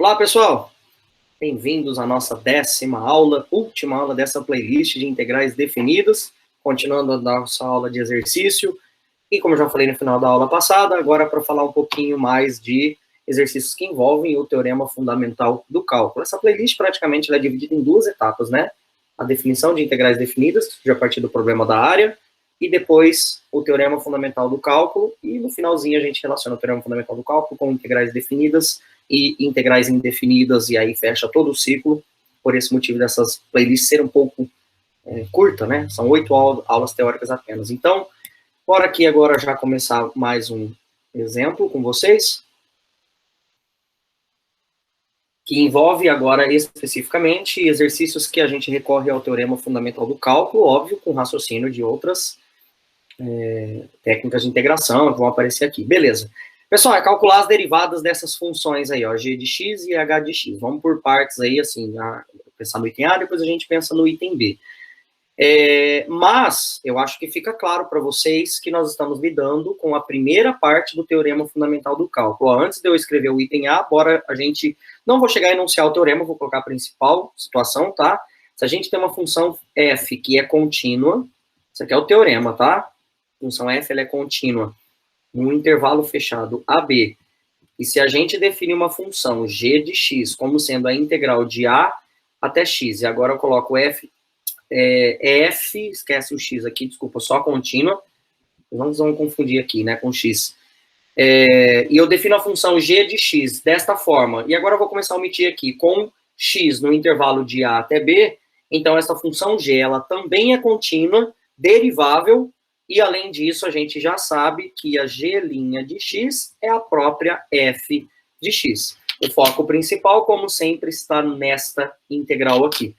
Olá, pessoal! Bem-vindos à nossa 10ª aula, última aula dessa playlist de integrais definidas, continuando a nossa aula de exercício. E como eu já falei no final da aula passada, agora para falar um pouquinho mais de exercícios que envolvem o teorema fundamental do cálculo. Essa playlist praticamente é dividida em duas etapas, né? A definição de integrais definidas, já a partir do problema da área, e depois o teorema fundamental do cálculo, e no finalzinho a gente relaciona o teorema fundamental do cálculo com integrais definidas e integrais indefinidas, e aí fecha todo o ciclo. Por esse motivo dessas playlists serem um pouco curta, né? São 8 aulas teóricas apenas. Então, bora aqui agora já começar mais um exemplo com vocês, que envolve agora especificamente exercícios que a gente recorre ao teorema fundamental do cálculo, óbvio, com raciocínio de outras técnicas de integração que vão aparecer aqui. Beleza. Pessoal, é calcular as derivadas dessas funções aí, ó, g de x e h de x. Vamos por partes aí, assim, pensar no item A, depois a gente pensa no item B. Mas, eu acho que fica claro para vocês que nós estamos lidando com a primeira parte do teorema fundamental do cálculo. Ó, antes de eu escrever o item A, bora a gente... Não vou chegar a enunciar o teorema, vou colocar a principal situação, tá? Se a gente tem uma função f que é contínua, isso aqui é o teorema, tá? A função f, ela é contínua num intervalo fechado AB, e se a gente define uma função g de x como sendo a integral de a até x, e agora eu coloco f, esquece o x aqui, desculpa, só contínua, não vamos confundir aqui, né, com x, e eu defino a função g de x desta forma, e agora eu vou começar a omitir aqui, com x no intervalo de a até b, então essa função g, ela também é contínua, derivável, e, além disso, a gente já sabe que a g' de x é a própria f de x. O foco principal, como sempre, está nesta integral aqui.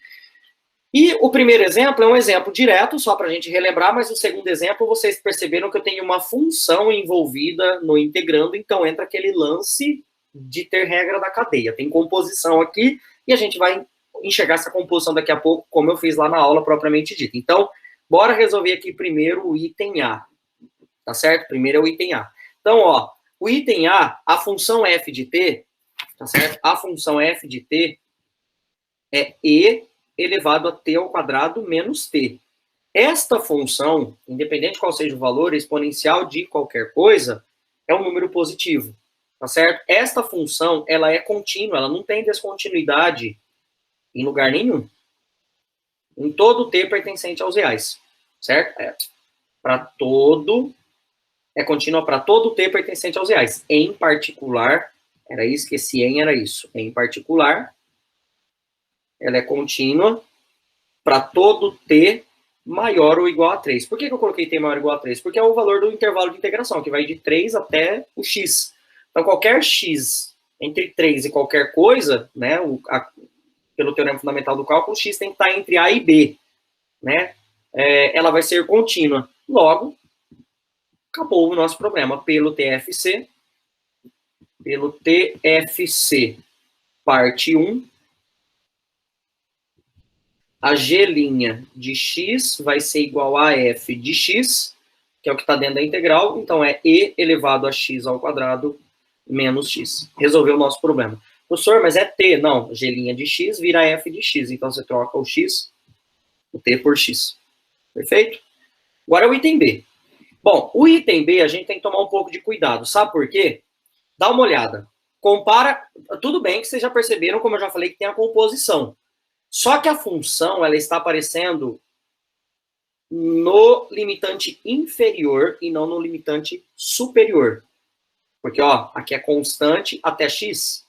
E o primeiro exemplo é um exemplo direto, só para a gente relembrar, mas o segundo exemplo, vocês perceberam que eu tenho uma função envolvida no integrando, então entra aquele lance de ter regra da cadeia. Tem composição aqui, e a gente vai enxergar essa composição daqui a pouco, como eu fiz lá na aula propriamente dita. Então, bora resolver aqui primeiro o item A, tá certo? Primeiro é o item A. Então, ó, o item A, a função f de t, tá certo? A função f de t é e elevado a t ao quadrado menos t. Esta função, independente de qual seja o valor exponencial de qualquer coisa, é um número positivo, tá certo? Esta função, ela é contínua, ela não tem descontinuidade em lugar nenhum. Em todo t pertencente aos reais, certo? É contínua para todo t pertencente aos reais. Em particular, era isso que esse em era isso. Em particular, ela é contínua para todo t maior ou igual a 3. Por que eu coloquei t maior ou igual a 3? Porque é o valor do intervalo de integração, que vai de 3 até o x. Então, qualquer x entre 3 e qualquer coisa, né, pelo teorema fundamental do cálculo, x tem que estar entre A e B, né? Ela vai ser contínua. Logo, acabou o nosso problema. Pelo TFC, parte 1, a g' de x vai ser igual a f de x, que é o que está dentro da integral, então é e elevado a x ao quadrado menos x. Resolveu o nosso problema. Professor, mas é t. Não, g' de x vira f de x, então você troca o x, o t por x. Perfeito? Agora o item B. Bom, o item B a gente tem que tomar um pouco de cuidado. Sabe por quê? Dá uma olhada. Compara. Tudo bem que vocês já perceberam, como eu já falei, que tem a composição. Só que a função, ela está aparecendo no limitante inferior e não no limitante superior. Porque, ó, aqui é constante até x.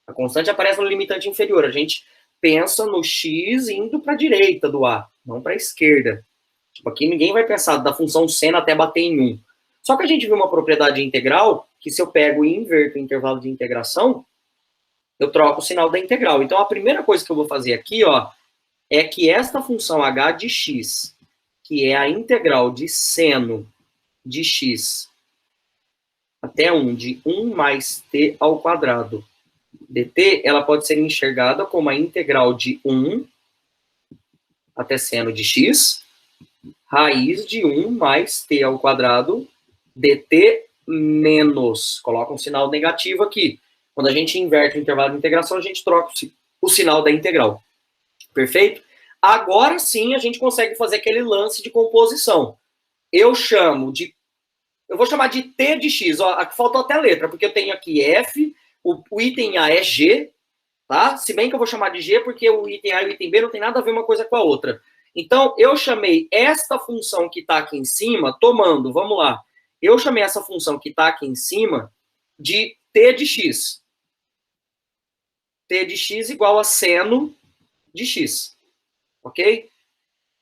A constante aparece no limitante inferior. A gente pensa no x indo para a direita do A, não para a esquerda. Tipo, aqui ninguém vai pensar da função seno até bater em 1. Só que a gente viu uma propriedade integral, que se eu pego e inverto o intervalo de integração, eu troco o sinal da integral. Então, a primeira coisa que eu vou fazer aqui, ó, é que esta função h de x, que é a integral de seno de x até 1, de 1 mais t ao quadrado dt, ela pode ser enxergada como a integral de 1 até seno de x, raiz de 1 mais t ao quadrado dt menos, coloca um sinal negativo aqui, Quando a gente inverte o intervalo de integração, a gente troca o sinal da integral. Perfeito? Agora sim a gente consegue fazer aquele lance de composição. Eu vou chamar de T de X. Ó, aqui faltou até letra, porque eu tenho aqui F, o item A é G, tá? Se bem que eu vou chamar de G, porque o item A e o item B não tem nada a ver uma coisa com a outra. Então, eu chamei esta função que está aqui em cima, tomando, vamos lá. Eu chamei essa função que está aqui em cima de T de X. T de X igual a seno de X. Ok?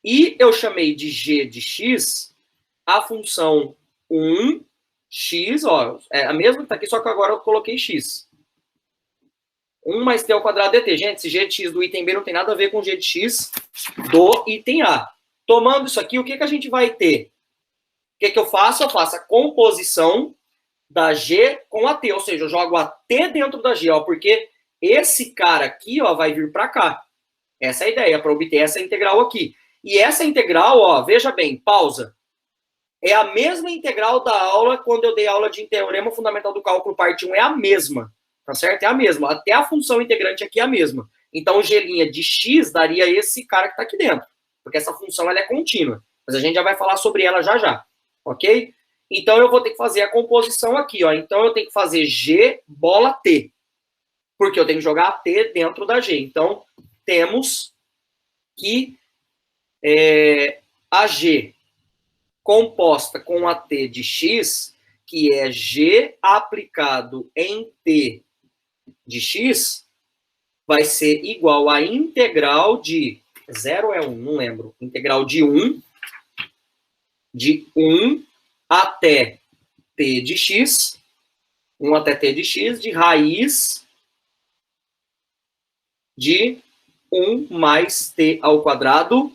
E eu chamei de G de X a função 1x, ó, é a mesma que está aqui, só que agora eu coloquei x. 1 mais t ao quadrado dt. Gente, esse g de x do item B não tem nada a ver com g de x do item A. Tomando isso aqui, o que a gente vai ter? O que eu faço? Eu faço a composição da g com a t, ou seja, eu jogo a t dentro da g, ó, porque esse cara aqui, ó, vai vir para cá. Essa é a ideia, para obter essa integral aqui. E essa integral, ó, veja bem, pausa. É a mesma integral da aula quando eu dei aula de teorema fundamental do cálculo parte 1, é a mesma, tá certo? É a mesma, até a função integrante aqui é a mesma. Então, g' de x daria esse cara que está aqui dentro, porque essa função ela é contínua, mas a gente já vai falar sobre ela já já, ok? Então, eu vou ter que fazer a composição aqui, ó. Então, eu tenho que fazer g bola t, porque eu tenho que jogar a t dentro da g. Então, temos que a g composta com a t de x, que é g aplicado em t de x, vai ser igual a integral de 0 ou é 1, não lembro. Integral de 1 até t de x, 1 até t de x, de raiz de 1 mais t ao quadrado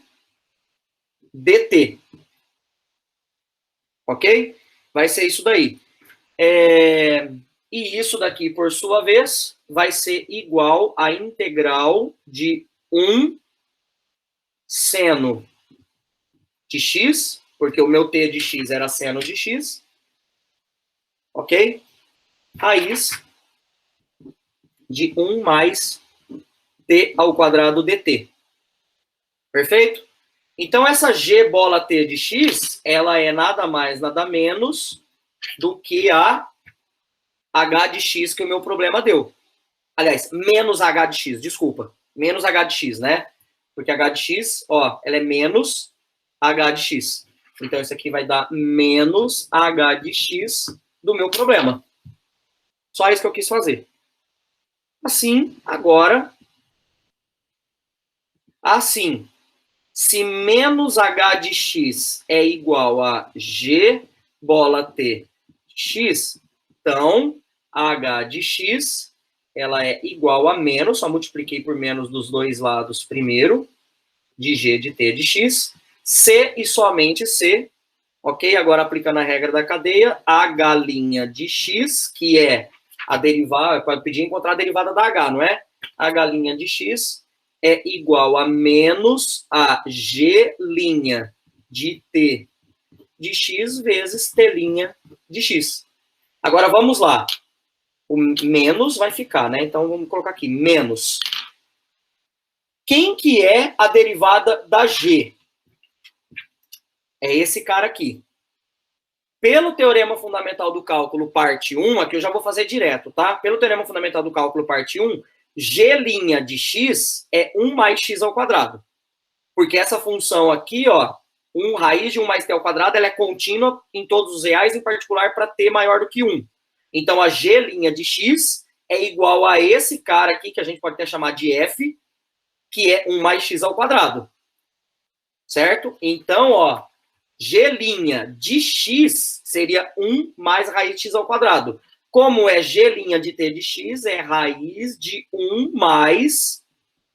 dt. Ok? Vai ser isso daí. E isso daqui, por sua vez, vai ser igual à integral de 1 seno de x, porque o meu t de x era seno de x. Ok? Raiz de 1 mais t ao quadrado dt. Perfeito? Então, essa g bola t de x, ela é nada mais, nada menos do que a h de x que o meu problema deu. Aliás, menos h de x, desculpa. Menos h de x, né? Porque h de x, ó, ela é menos h de x. Então, isso aqui vai dar menos h de x do meu problema. Só isso que eu quis fazer. Assim, agora... Assim... Se menos h de x é igual a g bola t x, então h de x ela é igual a menos, só multipliquei por menos dos dois lados primeiro, de g de t de x, c e somente c, ok? Agora aplicando a regra da cadeia, h' de x, que é a derivada, pode pedir encontrar a derivada da h, não é? H' de x é igual a menos a g' de t de x vezes t' de x. Agora, vamos lá. O menos vai ficar, né? Então, vamos colocar aqui, menos. Quem que é a derivada da g? É esse cara aqui. Pelo Teorema Fundamental do Cálculo, parte 1, aqui eu já vou fazer direto, tá? Pelo Teorema Fundamental do Cálculo, parte 1, g' de x é 1 mais x ao quadrado. Porque essa função aqui, ó, 1 raiz de 1 mais t ao quadrado, ela é contínua em todos os reais, em particular para t maior do que 1. Então, a g' de x é igual a esse cara aqui, que a gente pode até chamar de f, que é 1 mais x ao quadrado. Certo? Então, ó, g' de x seria 1 mais raiz de x ao quadrado. Como é g' de t de x, é raiz de 1 mais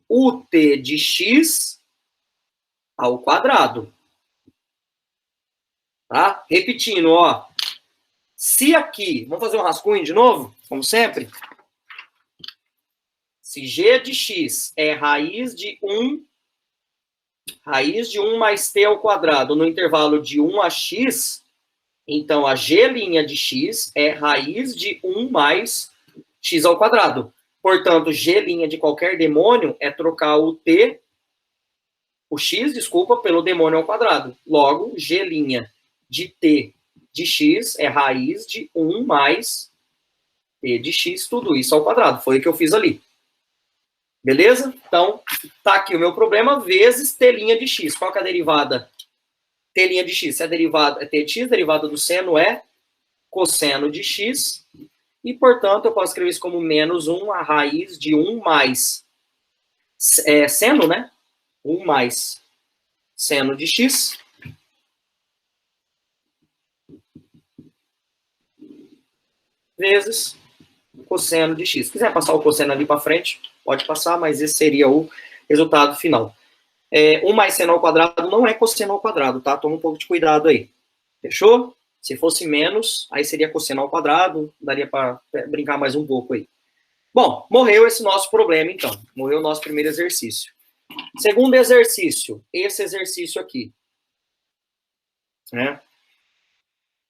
o t de x ao quadrado. Tá? Repetindo, ó. Se aqui, vamos fazer um rascunho de novo, como sempre. Se g de x é raiz de 1 mais t ao quadrado no intervalo de 1 a x, então a g' de x é raiz de 1 mais x ao quadrado. Portanto, g' de qualquer demônio é trocar o x, desculpa, pelo demônio ao quadrado. Logo, g' de t de x é raiz de 1 mais t de x, tudo isso ao quadrado. Foi o que eu fiz ali. Beleza? Então, tá aqui o meu problema, vezes t' de x. Qual que é a derivada? T' de x é derivada, é t de x, derivada do seno é cosseno de x. E, portanto, eu posso escrever isso como menos 1 a raiz de 1 mais seno, né? 1 mais seno de x vezes cosseno de x. Se quiser passar o cosseno ali para frente, pode passar, mas esse seria o resultado final. 1 mais seno ao quadrado não é cosseno ao quadrado, tá? Toma um pouco de cuidado aí. Fechou? Se fosse menos, aí seria cosseno ao quadrado, daria para brincar mais um pouco aí. Bom, morreu esse nosso problema, então. Morreu o nosso primeiro exercício. Segundo exercício, esse exercício aqui. Né?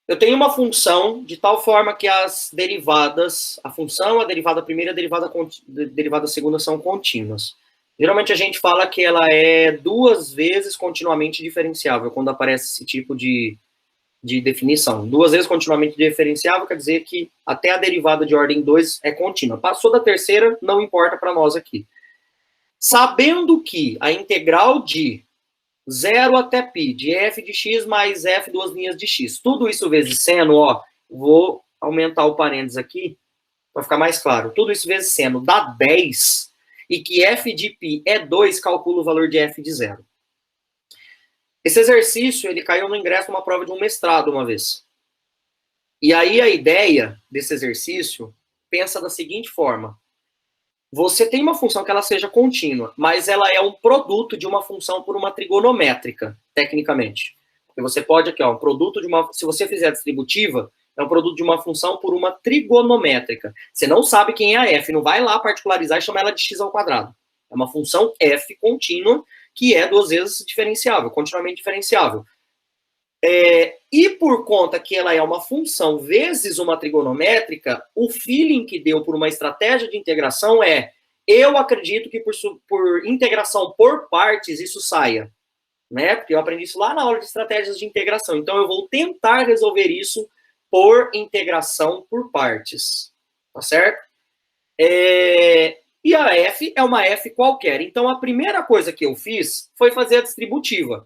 Eu tenho uma função de tal forma que as derivadas, a função, a derivada primeira e a derivada segunda são contínuas. Geralmente a gente fala que ela é 2 vezes continuamente diferenciável, quando aparece esse tipo de definição. 2 vezes continuamente diferenciável quer dizer que até a derivada de ordem 2 é contínua. Passou da terceira, não importa para nós aqui. Sabendo que a integral de 0 até π, de f de x mais f duas linhas de x, tudo isso vezes seno, ó, vou aumentar o parênteses aqui, para ficar mais claro. Tudo isso vezes seno dá 10, e que f de π é 2, calcula o valor de f de 0. Esse exercício, ele caiu no ingresso numa prova de um mestrado uma vez. E aí a ideia desse exercício, pensa da seguinte forma. Você tem uma função que ela seja contínua, mas ela é um produto de uma função por uma trigonométrica, tecnicamente. Porque você pode aqui, ó, um produto de uma... Se você fizer distributiva, é um produto de uma função por uma trigonométrica. Você não sabe quem é a f, não vai lá particularizar e chamar ela de x ao quadrado. É uma função f contínua, que é 2 vezes diferenciável, continuamente diferenciável. E por conta que ela é uma função vezes uma trigonométrica, o feeling que deu por uma estratégia de integração eu acredito que por integração por partes isso saia, né? Porque eu aprendi isso lá na aula de estratégias de integração. Então eu vou tentar resolver isso por integração por partes, tá certo? E a f é uma f qualquer. Então a primeira coisa que eu fiz foi fazer a distributiva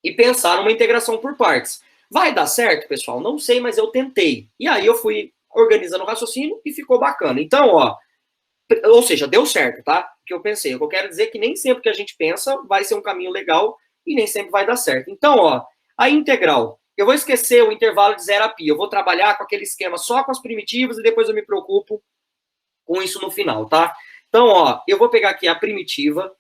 e pensar numa integração por partes. Vai dar certo, pessoal? Não sei, mas eu tentei. E aí eu fui organizando o raciocínio e ficou bacana. Então, ó, ou seja, deu certo, tá? O que eu pensei. O que eu quero dizer é que nem sempre que a gente pensa vai ser um caminho legal e nem sempre vai dar certo. Então, ó, a integral. Eu vou esquecer o intervalo de 0 a π. Eu vou trabalhar com aquele esquema só com as primitivas e depois eu me preocupo com isso no final, tá? Então, ó, eu vou pegar aqui a primitiva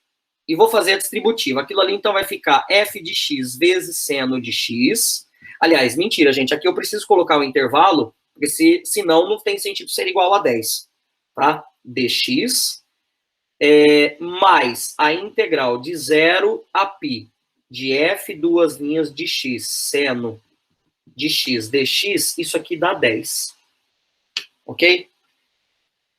e vou fazer a distributiva. Aquilo ali, então, vai ficar f de x vezes seno de x. Aliás, mentira, gente. Aqui eu preciso colocar o intervalo, porque senão não tem sentido ser igual a 10. Tá? Dx mais a integral de 0 a π de f duas linhas de x, seno de x dx, isso aqui dá 10. Ok?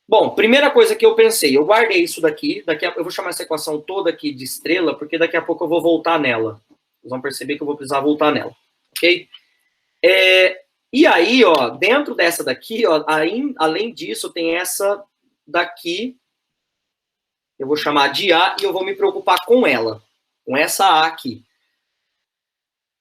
Bom, primeira coisa que eu pensei, eu guardei isso daqui, eu vou chamar essa equação toda aqui de estrela, porque daqui a pouco eu vou voltar nela. Vocês vão perceber que eu vou precisar voltar nela, ok? E aí, ó, dentro dessa daqui, ó, além disso, tem essa daqui, eu vou chamar de A, e eu vou me preocupar com ela, com essa A aqui.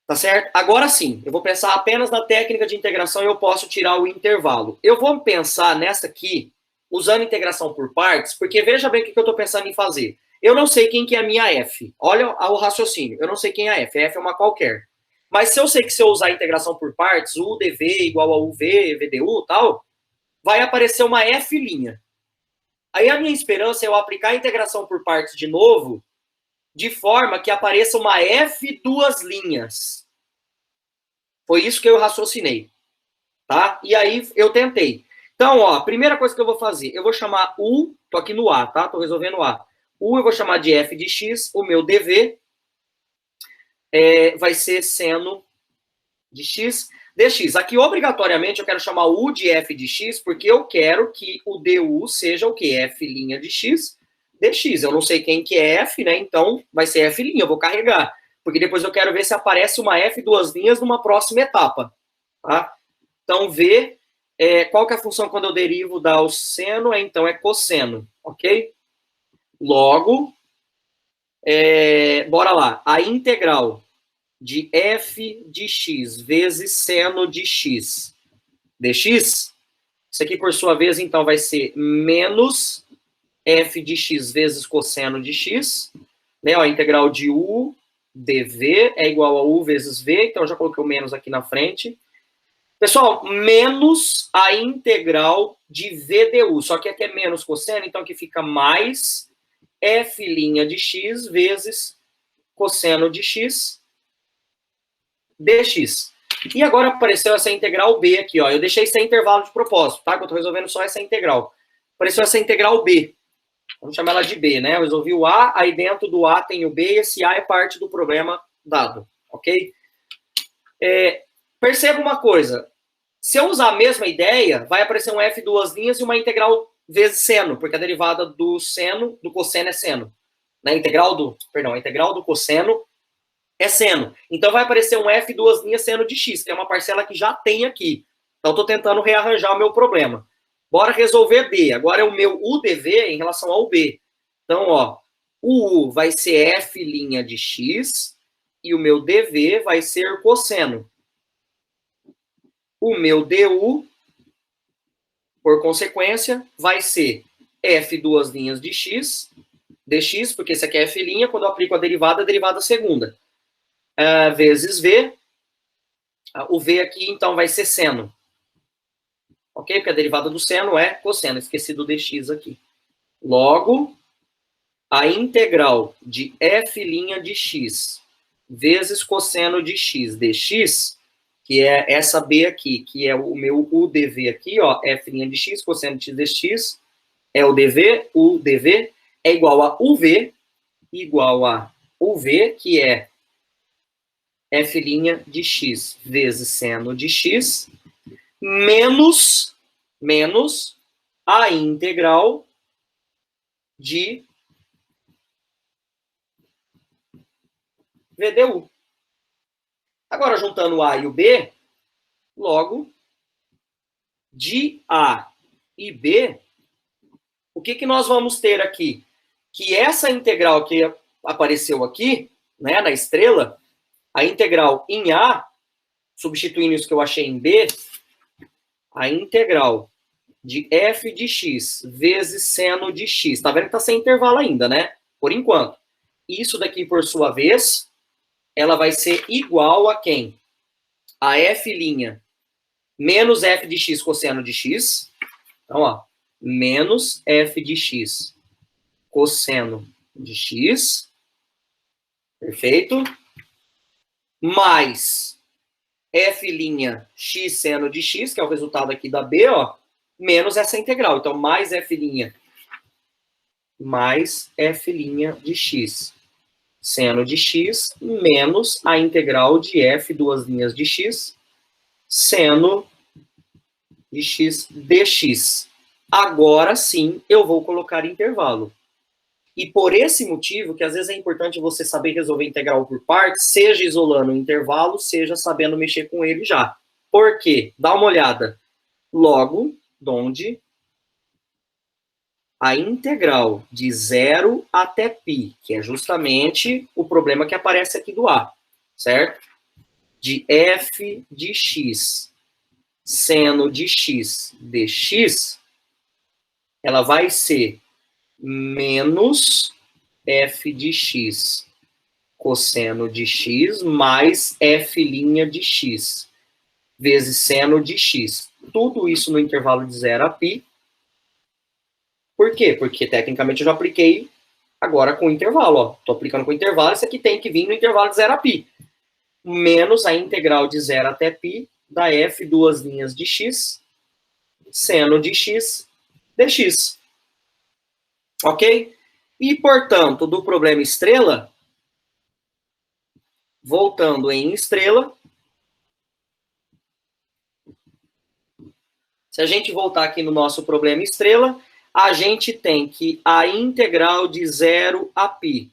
Tá certo? Agora sim, eu vou pensar apenas na técnica de integração e eu posso tirar o intervalo. Eu vou pensar nessa aqui, usando integração por partes, porque veja bem o que eu estou pensando em fazer. Eu não sei quem que é a minha f. Olha o raciocínio. Eu não sei quem é a f. A f é uma qualquer. Mas se eu sei que se eu usar a integração por partes, u dv igual a uv, vdu e tal, vai aparecer uma f'. Aí a minha esperança é eu aplicar a integração por partes de novo, de forma que apareça uma f duas linhas. Foi isso que eu raciocinei. Tá? E aí eu tentei. Então, ó, a primeira coisa que eu vou fazer, eu vou chamar u, tô aqui no A, tá? Tô resolvendo A. U eu vou chamar de f de x, o meu dv vai ser seno de x. dx. Aqui, obrigatoriamente, eu quero chamar u de f de x, porque eu quero que o du seja o quê? F' de x, dx. Eu não sei quem que é f, né? Então, vai ser f', eu vou carregar. Porque depois eu quero ver se aparece uma f duas linhas numa próxima etapa, tá? Então, v, qual que é a função quando eu derivo da seno? Então, é cosseno, ok? Logo, bora lá. A integral de f de x vezes seno de x dx, isso aqui, por sua vez, então, vai ser menos f de x vezes cosseno de x, né? Ó, a integral de u dv é igual a u vezes v, então eu já coloquei o menos aqui na frente. Pessoal, menos a integral de v du, só que aqui é menos cosseno, então aqui fica mais f' de x vezes cosseno de x dx. E agora apareceu essa integral b aqui, ó. Eu deixei sem intervalo de propósito, tá? Que eu tô resolvendo só essa integral. Apareceu essa integral b. Vamos chamar ela de b, né? Eu resolvi o a, aí dentro do a tem o b, e esse a é parte do problema dado, ok? Perceba uma coisa. Se eu usar a mesma ideia, vai aparecer um f duas linhas e uma integral vezes seno, porque a derivada do seno, do cosseno é seno. Né? A integral do cosseno é seno. Então vai aparecer um f duas linhas seno de x, que é uma parcela que já tem aqui. Então estou tentando rearranjar o meu problema. Bora resolver b. Agora é o meu u dv em relação ao b. Então, ó, o u vai ser f' de x e o meu dv vai ser cosseno. O meu du, por consequência, vai ser f duas linhas de x, dx, porque esse aqui é f', quando eu aplico a derivada segunda. Vezes v. O v aqui, então, vai ser seno. Ok? Porque a derivada do seno é cosseno. Esqueci do dx aqui. Logo, a integral de f' de x vezes cosseno de x dx, que é essa b aqui, que é o meu u dv aqui, ó, f' de x, cosseno de x dx, é o dv, u dv, é igual a uv, que é f' de x vezes seno de x, menos a integral de VDU. Agora, juntando o A e o B, logo, de A e B, o que nós vamos ter aqui? Que essa integral que apareceu aqui, né, na estrela, a integral em A, substituindo isso que eu achei em B, a integral de f de x vezes seno de x. Tá vendo que tá sem intervalo ainda, né? Por enquanto. Isso daqui, por sua vez, ela vai ser igual a quem? A f' menos f de x cosseno de x. Então, ó, menos f de x cosseno de x. Perfeito? Mais f' x seno de x, que é o resultado aqui da b, ó, menos essa integral. Então, mais f' de x seno de x menos a integral de f duas linhas de x seno de x dx. Agora sim eu vou colocar intervalo. E por esse motivo, que às vezes é importante você saber resolver integral por partes, seja isolando o intervalo, seja sabendo mexer com ele já. Por quê? Dá uma olhada. Logo, onde a integral de 0 até π, que é justamente o problema que aparece aqui do A, certo? De f de x seno de x dx, ela vai ser menos f de x cosseno de x mais f' de x vezes seno de x. Tudo isso no intervalo de 0 a π. Por quê? Porque tecnicamente eu já apliquei agora com intervalo. Ó. Estou aplicando com intervalo, isso aqui tem que vir no intervalo de 0 a π. Menos a integral de 0 até π da f duas linhas de x seno de x dx. Ok? E, portanto, do problema estrela, voltando em estrela, Se a gente voltar aqui no nosso problema estrela, a gente tem que a integral de 0 a π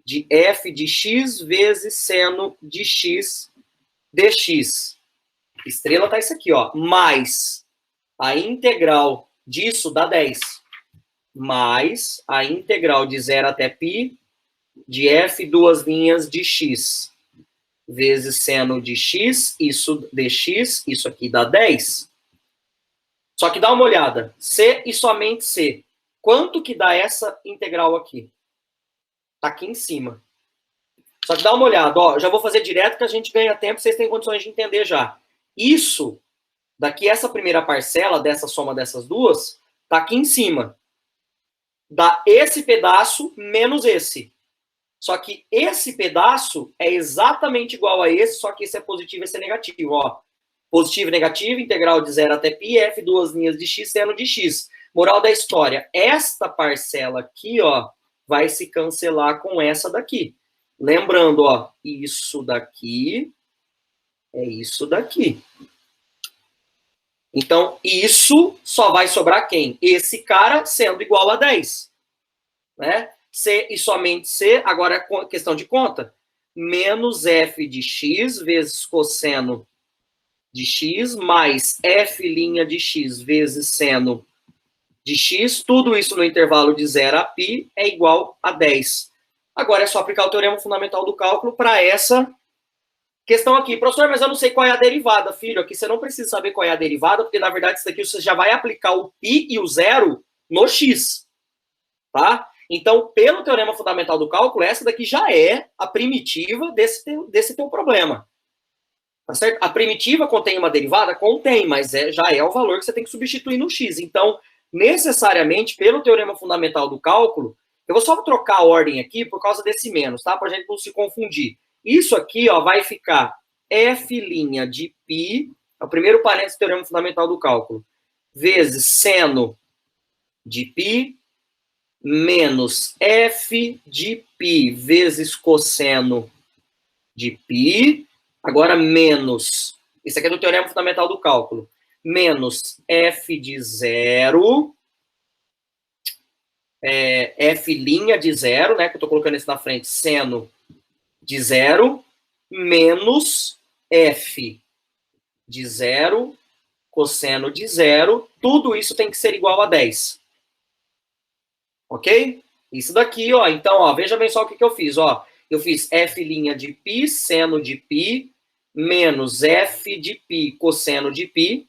de f de x vezes seno de x dx. Estrela tá isso aqui, ó, mais a integral disso dá 10, mais a integral de 0 até π de f duas linhas de x vezes seno de x, isso dx, isso aqui dá 10. Só que dá uma olhada, c e somente c. Quanto que dá essa integral aqui? Tá aqui em cima. Só que dá uma olhada, ó, já vou fazer direto que a gente ganha tempo, vocês têm condições de entender já. Isso, daqui essa primeira parcela, dessa soma dessas duas, tá aqui em cima. Dá esse pedaço menos esse. Só que esse pedaço é exatamente igual a esse, só que esse é positivo e esse é negativo, ó. Positivo e negativo, integral de 0 até π, f, duas linhas de x, seno de x. Moral da história, esta parcela aqui, ó, vai se cancelar com essa daqui. Lembrando, ó, isso daqui é isso daqui. Então, isso só vai sobrar quem? Esse cara sendo igual a 10. Né? C e somente C, agora é questão de conta. Menos f de x vezes cosseno de x mais f' de x vezes seno de x, tudo isso no intervalo de 0 a π é igual a 10. Agora é só aplicar o teorema fundamental do cálculo para essa questão aqui. Professor, mas eu não sei qual é a derivada, filho. Aqui você não precisa saber qual é a derivada, porque na verdade isso daqui você já vai aplicar o π e o zero no x. Tá? Então, pelo teorema fundamental do cálculo, essa daqui já é a primitiva desse teu problema. Tá certo? A primitiva contém uma derivada? Contém, mas já é o valor que você tem que substituir no x. Então, necessariamente, pelo teorema fundamental do cálculo, eu vou só trocar a ordem aqui por causa desse menos, tá? Pra gente não se confundir. Isso aqui, ó, vai ficar f' de π, é o primeiro parênteses do teorema fundamental do cálculo, vezes seno de π, menos f de π vezes cosseno de π, agora menos, isso aqui é do teorema fundamental do cálculo, menos f de 0, f' de 0, né, que eu tô colocando isso na frente, seno de 0, menos f de 0, cosseno de 0, tudo isso tem que ser igual a 10. Ok? Isso daqui, ó, então, ó, veja bem só o que eu fiz, ó. Eu fiz f' de π, seno de π, menos f de π, cosseno de π,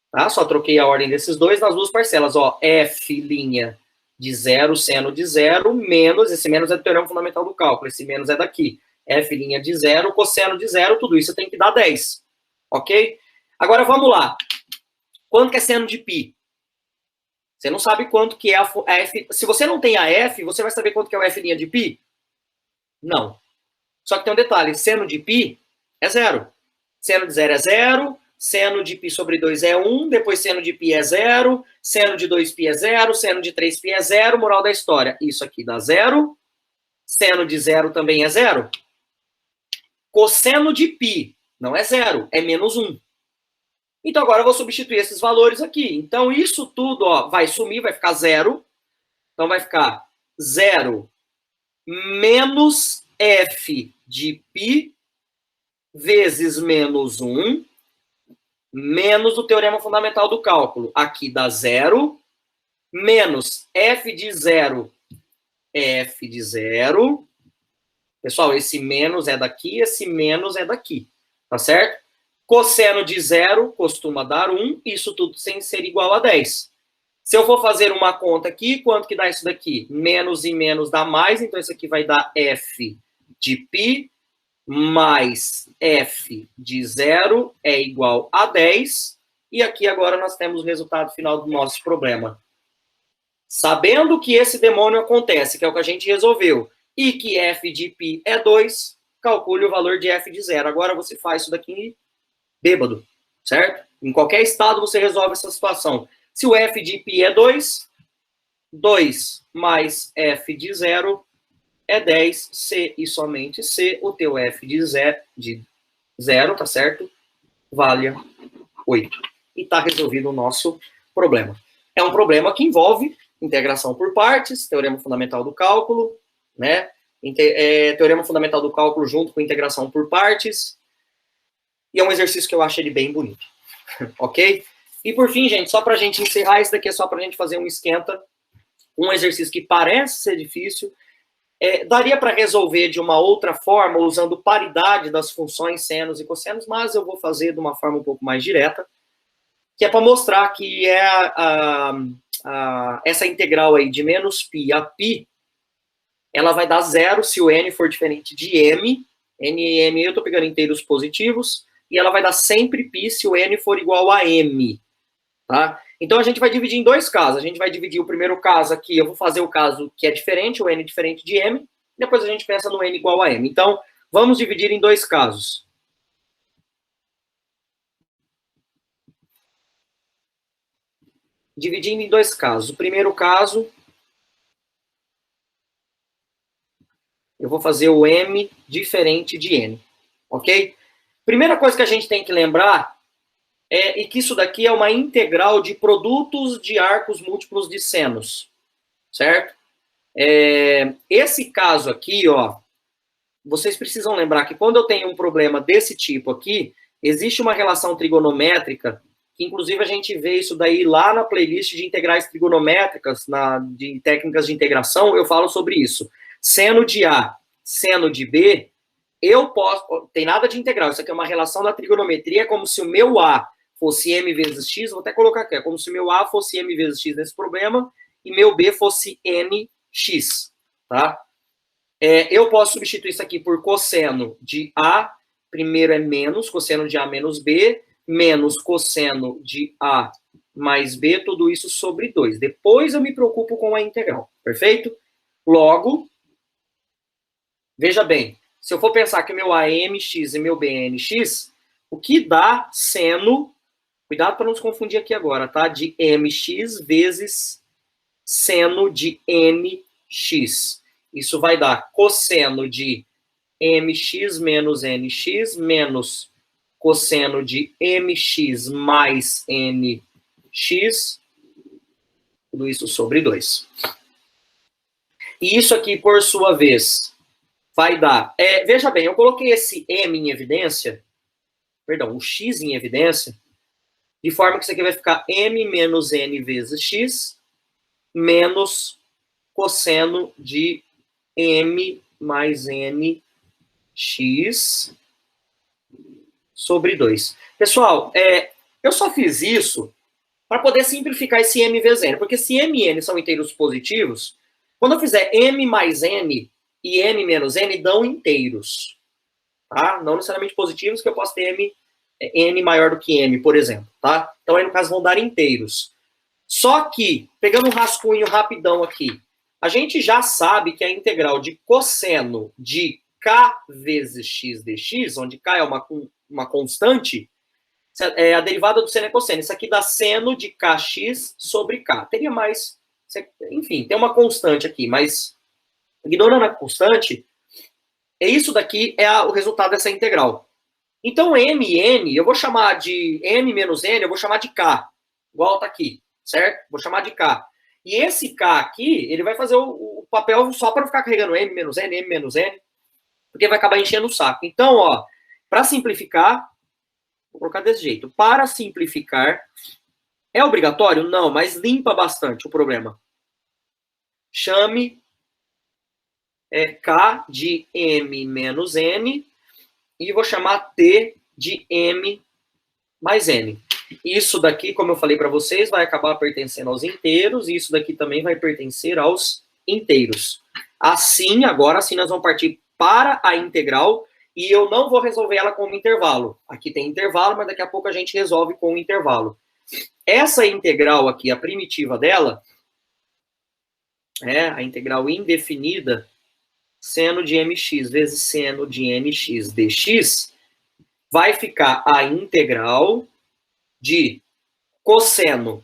tá? Só troquei a ordem desses dois nas duas parcelas, ó, f' de 0, seno de 0, menos, esse menos é do teorema fundamental do cálculo, esse menos é daqui, f' de 0, cosseno de 0, tudo isso tem que dar 10, ok? Agora, vamos lá. Quanto que é seno de π? Você não sabe quanto que é a f. Se você não tem a f, você vai saber quanto que é o f' de π? Não. Só que tem um detalhe, seno de π é 0. Seno de 0 é 0, seno de π sobre 2 é 1, depois seno de π é 0, seno de 2π é 0, seno de 3π é 0, moral da história, isso aqui dá 0, seno de 0 também é 0, cosseno de π não é 0, é menos 1. Então, agora eu vou substituir esses valores aqui. Então, isso tudo, ó, vai sumir, vai ficar 0. Então, vai ficar 0 menos f de π vezes menos 1, menos o teorema fundamental do cálculo. Aqui dá 0, menos f de 0 é f de 0. Pessoal, esse menos é daqui, esse menos é daqui. Tá certo? Cosseno de 0 costuma dar 1, isso tudo sem ser igual a 10. Se eu for fazer uma conta aqui, quanto que dá isso daqui? Menos e menos dá mais, então isso aqui vai dar f de π mais f de 0 é igual a 10. E aqui agora nós temos o resultado final do nosso problema. Sabendo que esse demônio acontece, que é o que a gente resolveu, e que f de π é 2, calcule o valor de f de 0. Agora você faz isso daqui bêbado, certo? Em qualquer estado você resolve essa situação. Se o f de π é 2, 2 mais f de 0 é 10, C e somente C, o teu f de 0, tá certo? Vale 8. e está resolvido o nosso problema. É um problema que envolve integração por partes, teorema fundamental do cálculo, né? Teorema fundamental do cálculo junto com integração por partes, e é um exercício que eu acho ele bem bonito, ok? E por fim, gente, só para a gente encerrar, isso daqui é só para a gente fazer um esquenta, um exercício que parece ser difícil, daria para resolver de uma outra forma, usando paridade das funções senos e cossenos, mas eu vou fazer de uma forma um pouco mais direta, que é para mostrar que essa integral aí de menos π a π, ela vai dar zero se o n for diferente de m, n e m eu estou pegando inteiros positivos, e ela vai dar sempre π se o n for igual a m, tá? Então, a gente vai dividir em dois casos. A gente vai dividir o primeiro caso aqui, eu vou fazer o caso que é diferente, o n diferente de m, depois a gente pensa no n igual a m. Então, vamos dividir em dois casos. Dividindo em dois casos. O primeiro caso, eu vou fazer o m diferente de n, ok? Primeira coisa que a gente tem que lembrar é que isso daqui é uma integral de produtos de arcos múltiplos de senos, certo? Esse caso aqui, ó, vocês precisam lembrar que quando eu tenho um problema desse tipo aqui, existe uma relação trigonométrica, que inclusive a gente vê isso daí lá na playlist de integrais trigonométricas, de técnicas de integração, eu falo sobre isso. Seno de A, seno de B, eu posso... Tem nada de integral, isso aqui é uma relação da trigonometria, é como se o meu A fosse m vezes x, vou até colocar aqui, é como se o meu A fosse m vezes x nesse problema, e meu B fosse nx, tá? Eu posso substituir isso aqui por cosseno de A, primeiro é menos, cosseno de A menos B, menos cosseno de A mais B, tudo isso sobre 2. Depois eu me preocupo com a integral, perfeito? Logo, veja bem, se eu for pensar que meu A é mx e meu B é nx, o que dá seno, cuidado para não se confundir aqui agora, tá? De mx vezes seno de nx. Isso vai dar cosseno de mx menos nx menos cosseno de mx mais nx, tudo isso sobre 2. E isso aqui, por sua vez, vai dar... veja bem, eu coloquei esse m em evidência, perdão, o x em evidência, de forma que isso aqui vai ficar m menos n vezes x menos cosseno de m mais n x sobre 2. Pessoal, eu só fiz isso para poder simplificar esse m vezes n, porque se m e n são inteiros positivos, quando eu fizer m mais n e m menos n, dão inteiros, tá? Não necessariamente positivos, que eu posso ter n maior do que m, por exemplo, tá? Então, aí, no caso, vão dar inteiros. Só que, pegando um rascunho rapidão aqui, a gente já sabe que a integral de cosseno de k vezes x dx, onde k é uma constante, é a derivada do seno e cosseno. Isso aqui dá seno de kx sobre k. Teria mais... Enfim, tem uma constante aqui, mas ignorando a constante, isso daqui é o resultado dessa integral. Então, m e n, eu vou chamar de m menos n, eu vou chamar de k, igual tá aqui, certo? Vou chamar de k. E esse k aqui, ele vai fazer o papel só para ficar carregando m menos n, porque vai acabar enchendo o saco. Então, ó, para simplificar, vou colocar desse jeito. Para simplificar, é obrigatório? Não, mas limpa bastante o problema. Chame k de m menos n e vou chamar t de m mais n. Isso daqui, como eu falei para vocês, vai acabar pertencendo aos inteiros, e isso daqui também vai pertencer aos inteiros. Assim, agora sim, nós vamos partir para a integral, e eu não vou resolver ela com um intervalo. Aqui tem intervalo, mas daqui a pouco a gente resolve com um intervalo. Essa integral aqui, a primitiva dela, a integral indefinida, seno de mx vezes seno de nx dx, vai ficar a integral de cosseno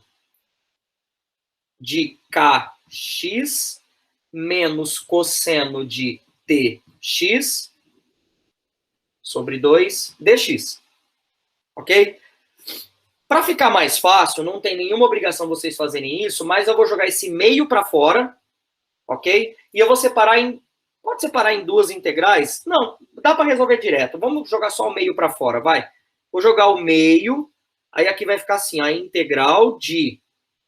de kx menos cosseno de tx sobre 2 dx. Ok? Para ficar mais fácil, não tem nenhuma obrigação vocês fazerem isso, mas eu vou jogar esse meio para fora, ok? E eu vou separar em... Pode separar em duas integrais? Não, dá para resolver direto. Vamos jogar só o meio para fora, vai. Vou jogar o meio, aí aqui vai ficar assim, a integral de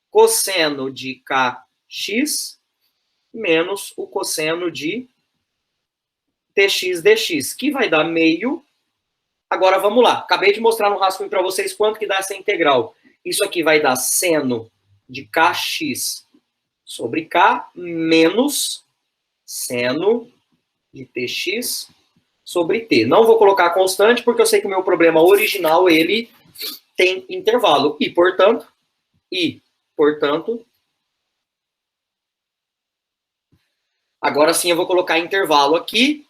cosseno de kx menos o cosseno de tx dx, que vai dar meio. Agora vamos lá. Acabei de mostrar no rascunho para vocês quanto que dá essa integral. Isso aqui vai dar seno de kx sobre k menos seno de tx sobre t. Não vou colocar constante, porque eu sei que o meu problema original, ele tem intervalo. E, portanto, agora sim eu vou colocar intervalo aqui,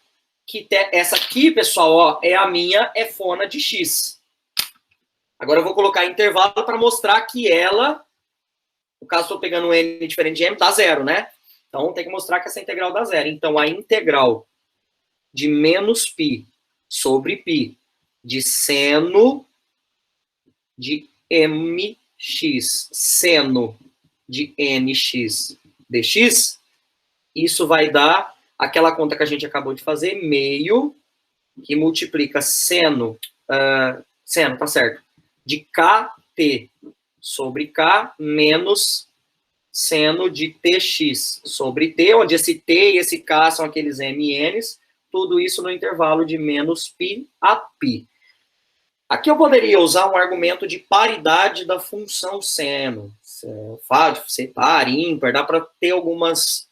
que essa aqui, pessoal, ó, é a minha fona de x. Agora eu vou colocar intervalo para mostrar que ela, no caso estou pegando um n diferente de m, dá zero, né? Então tem que mostrar que essa integral dá zero. Então a integral de menos π sobre π de seno de mx seno de nx dx, isso vai dar aquela conta que a gente acabou de fazer, meio, que multiplica seno, tá certo, de kt sobre k menos seno de tx sobre t, onde esse t e esse k são aqueles mn's, tudo isso no intervalo de menos π a π. Aqui eu poderia usar um argumento de paridade da função seno. Ser par, ímpar, dá para ter algumas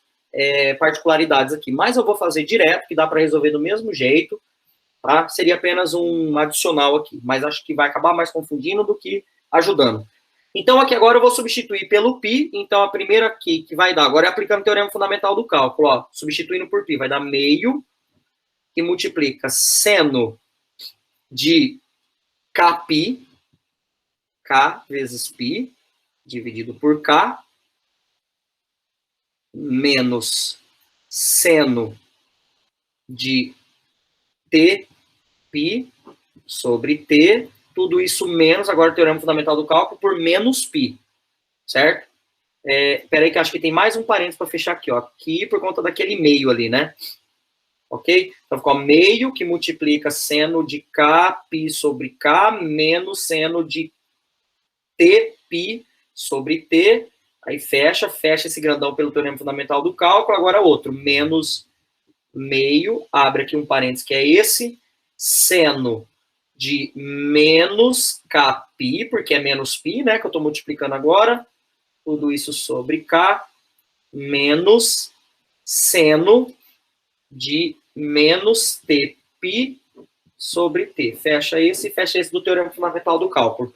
particularidades aqui. Mas eu vou fazer direto, que dá para resolver do mesmo jeito. Tá? Seria apenas um adicional aqui. Mas acho que vai acabar mais confundindo do que ajudando. Então aqui agora eu vou substituir pelo π. Então a primeira aqui que vai dar, agora é aplicando o teorema fundamental do cálculo. Ó, substituindo por π, vai dar meio, que multiplica seno de kπ, k vezes π, dividido por k, menos seno de tπ sobre t, tudo isso menos, agora o teorema fundamental do cálculo, por menos π, certo? Espera aí que acho que tem mais um parênteses para fechar aqui, ó, aqui por conta daquele meio ali, né? Ok? Então ficou meio que multiplica seno de kπ sobre k menos seno de tπ sobre t. Aí fecha esse grandão pelo teorema fundamental do cálculo. Agora outro, menos meio, abre aqui um parênteses que é esse, seno de menos kπ, porque é menos π, né, que eu estou multiplicando agora, tudo isso sobre k, menos seno de menos tπ sobre t. Fecha esse do teorema fundamental do cálculo.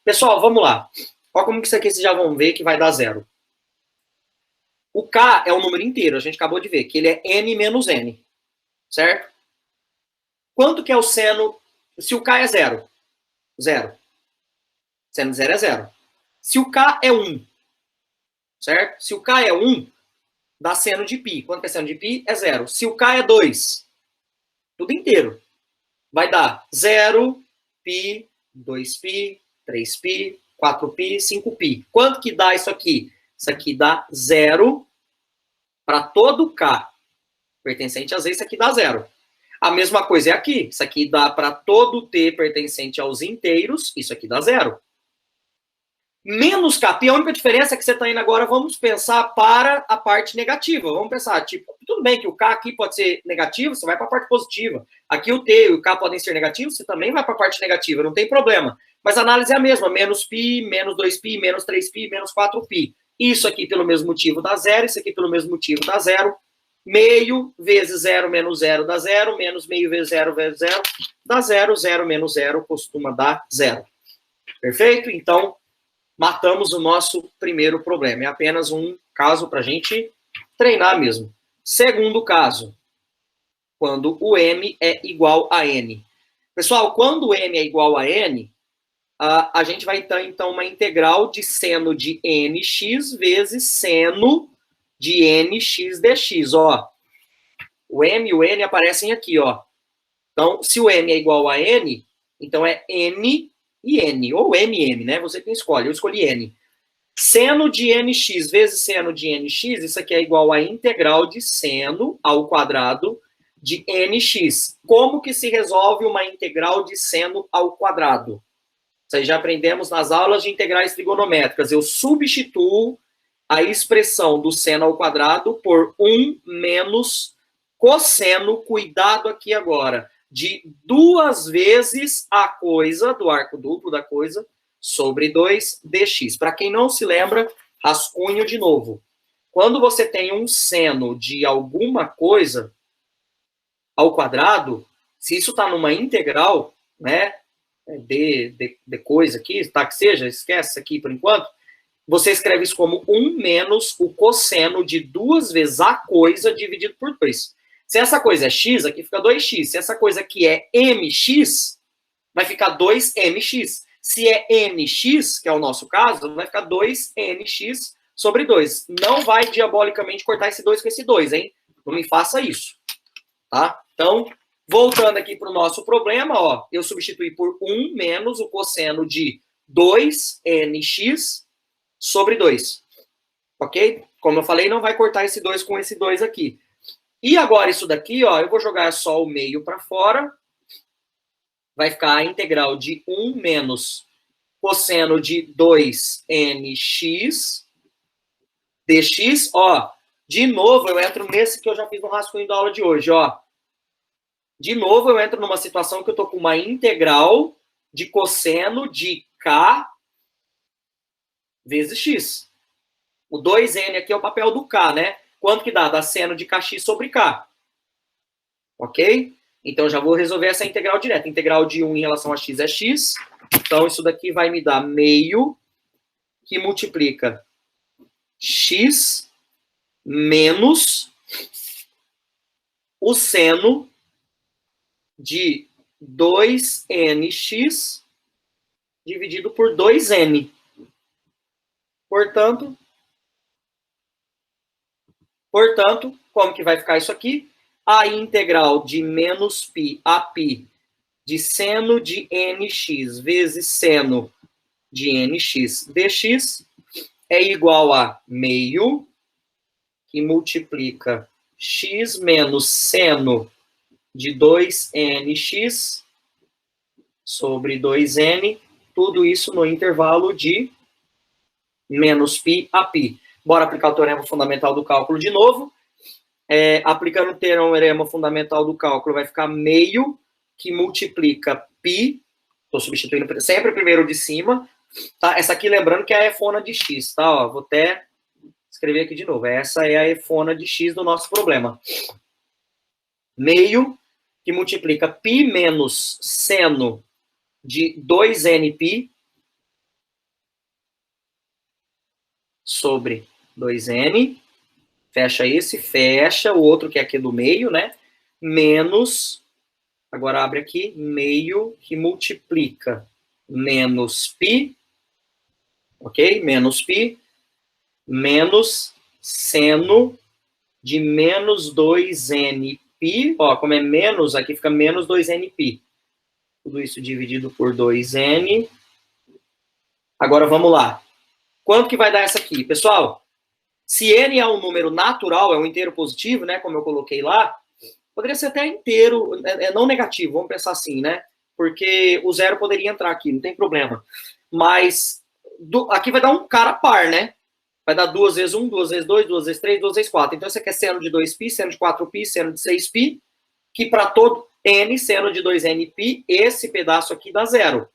Pessoal, vamos lá. Olha como que isso aqui vocês já vão ver que vai dar zero. O k é um número inteiro, a gente acabou de ver, que ele é n menos n. Certo? Quanto que é o seno? Se o k é zero. Zero. Seno de zero é zero. Se o k é 1. Certo? Se o k é 1, dá seno de π. Quanto que é seno de π? É zero. Se o k é 2, tudo inteiro, vai dar 0, π, 2π, 3π, 4π, 5π. Quanto que dá isso aqui? Isso aqui dá 0 para todo k pertencente a z, isso aqui dá 0. A mesma coisa é aqui. Isso aqui dá para todo t pertencente aos inteiros, isso aqui dá 0. Menos kπ, a única diferença é que você está indo agora, vamos pensar para a parte negativa. Vamos pensar, tipo, tudo bem que o k aqui pode ser negativo, você vai para a parte positiva. Aqui o t e o k podem ser negativos, você também vai para a parte negativa, não tem problema. Mas a análise é a mesma, menos π, menos 2π, menos 3π, menos 4π. Isso aqui pelo mesmo motivo dá 0, isso aqui pelo mesmo motivo dá 0. Meio vezes 0 menos 0 dá 0, menos meio vezes 0 dá 0, 0 menos 0 costuma dar 0. Perfeito? Então, matamos o nosso primeiro problema. É apenas um caso para a gente treinar mesmo. Segundo caso, quando o m é igual a n. Pessoal, quando o m é igual a n, a gente vai ter, então, uma integral de seno de nx vezes seno de nx dx. Ó, o m e o n aparecem aqui, ó. Então, se o m é igual a n, então é n e n, ou mm, né? Você tem escolhe, eu escolhi n. Seno de nx vezes seno de nx, isso aqui é igual a integral de seno ao quadrado de nx. Como que se resolve uma integral de seno ao quadrado? Isso aí já aprendemos nas aulas de integrais trigonométricas. Eu substituo a expressão do seno ao quadrado por 1 menos cosseno, cuidado aqui agora, de 2 vezes a coisa, do arco duplo da coisa, sobre 2 dx. Para quem não se lembra, rascunho de novo. Quando você tem um seno de alguma coisa ao quadrado, se isso está numa integral, né, de coisa aqui, tá, que seja, esquece isso aqui por enquanto, você escreve isso como 1 menos o cosseno de 2 vezes a coisa dividido por 2. Se essa coisa é x, aqui fica 2x. Se essa coisa aqui é mx, vai ficar 2mx. Se é nx, que é o nosso caso, vai ficar 2nx sobre 2. Não vai diabolicamente cortar esse 2 com esse 2, hein? Não me faça isso, tá? Então, voltando aqui para o nosso problema, ó, eu substituí por 1 menos o cosseno de 2nx sobre 2. Ok? Como eu falei, não vai cortar esse 2 com esse 2 aqui. E agora isso daqui, ó, eu vou jogar só o meio para fora. Vai ficar a integral de 1 menos cosseno de 2nx dx. Ó, de novo eu entro nesse que eu já fiz no rascunho da aula de hoje, ó. De novo eu entro numa situação que eu tô com uma integral de cosseno de k vezes x. O 2n aqui é o papel do k, né? Quanto que dá? Dá seno de kx sobre k. Ok? Então, já vou resolver essa integral direta. Integral de 1 em relação a x é x. Então, isso daqui vai me dar meio que multiplica x menos o seno de 2nx dividido por 2n. Portanto, como que vai ficar isso aqui? A integral de menos π a π de seno de nx vezes seno de nx dx é igual a meio que multiplica x menos seno de 2nx sobre 2n, tudo isso no intervalo de menos π a π. Bora aplicar o teorema fundamental do cálculo de novo. Aplicando o teorema fundamental do cálculo, vai ficar meio que multiplica π, estou substituindo sempre o primeiro de cima, tá? Essa aqui, lembrando que é a efona de x, tá? Ó, vou até escrever aqui de novo. Essa é a efona de x do nosso problema. Meio que multiplica π menos seno de 2nπ sobre 2n, fecha esse, fecha o outro que é aqui do meio, né? Menos, agora abre aqui, meio que multiplica menos π, ok? Menos π, menos seno de menos 2nπ, ó, como é menos, aqui fica menos 2nπ. Tudo isso dividido por 2n. Agora vamos lá. Quanto que vai dar essa aqui? Pessoal, se n é um número natural, é um inteiro positivo, né, como eu coloquei lá, poderia ser até inteiro, não negativo, vamos pensar assim, né? Porque o zero poderia entrar aqui, não tem problema. Mas aqui vai dar um cara par, né? Vai dar 2 vezes 1, 2 vezes 2, 2 vezes 3, 2 vezes 4. Então, você quer seno de 2π, seno de 4π, seno de 6π, que para todo n, seno de 2nπ, esse pedaço aqui dá zero.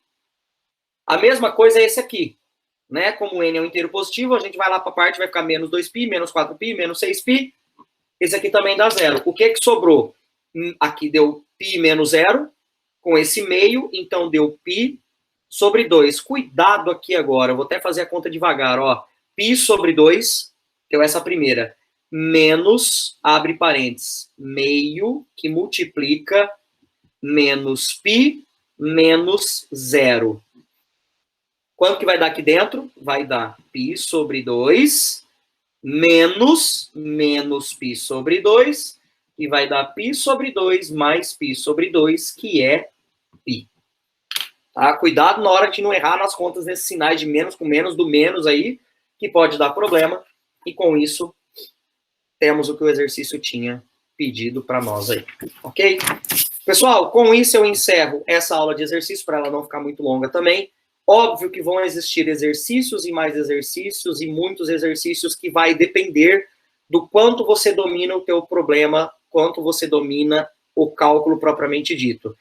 A mesma coisa é esse aqui. Né? Como n é um inteiro positivo, a gente vai lá para a parte, vai ficar menos 2π, menos 4π, menos 6π. Esse aqui também dá zero. O que que sobrou? Aqui deu π menos zero, com esse meio, então deu π sobre 2. Cuidado aqui agora, eu vou até fazer a conta devagar, ó. π sobre 2, deu essa primeira, menos, abre parênteses, meio que multiplica menos π menos zero. Quanto que vai dar aqui dentro? Vai dar π sobre 2 menos π sobre 2, e vai dar π sobre 2 mais π sobre 2, que é π. Tá? Cuidado na hora de não errar nas contas nesses sinais de menos com menos, do menos aí, que pode dar problema. E com isso, temos o que o exercício tinha pedido para nós aí, ok? Pessoal, com isso eu encerro essa aula de exercício, para ela não ficar muito longa também. Óbvio que vão existir exercícios e mais exercícios, e muitos exercícios que vai depender do quanto você domina o teu problema, quanto você domina o cálculo propriamente dito.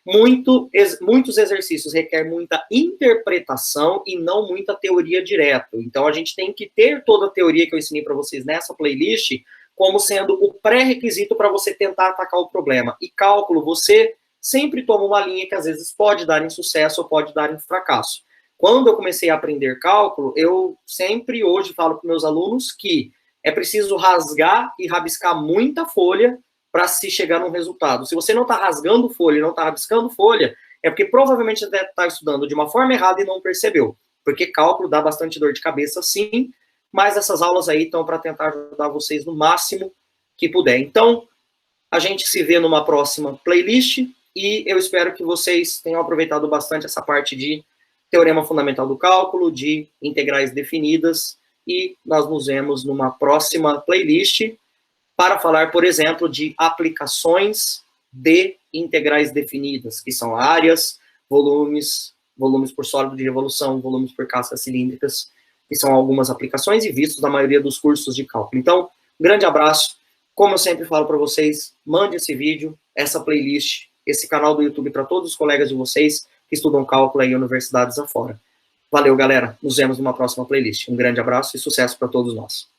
Muitos exercícios requerem muita interpretação e não muita teoria direto. Então, a gente tem que ter toda a teoria que eu ensinei para vocês nessa playlist como sendo o pré-requisito para você tentar atacar o problema. E cálculo, você sempre toma uma linha que às vezes pode dar em sucesso ou pode dar em fracasso. Quando eu comecei a aprender cálculo, eu sempre hoje falo para meus alunos que é preciso rasgar e rabiscar muita folha para se chegar num resultado. Se você não está rasgando folha, não está rabiscando folha, é porque provavelmente você está estudando de uma forma errada e não percebeu. Porque cálculo dá bastante dor de cabeça, sim, mas essas aulas aí estão para tentar ajudar vocês no máximo que puder. Então, a gente se vê numa próxima playlist e eu espero que vocês tenham aproveitado bastante essa parte de teorema fundamental do cálculo, de integrais definidas, e nós nos vemos numa próxima playlist para falar, por exemplo, de aplicações de integrais definidas, que são áreas, volumes por sólido de revolução, volumes por cascas cilíndricas, que são algumas aplicações e vistos na maioria dos cursos de cálculo. Então, um grande abraço. Como eu sempre falo para vocês, mande esse vídeo, essa playlist, esse canal do YouTube para todos os colegas de vocês que estudam cálculo aí em universidades afora. Valeu, galera. Nos vemos numa próxima playlist. Um grande abraço e sucesso para todos nós.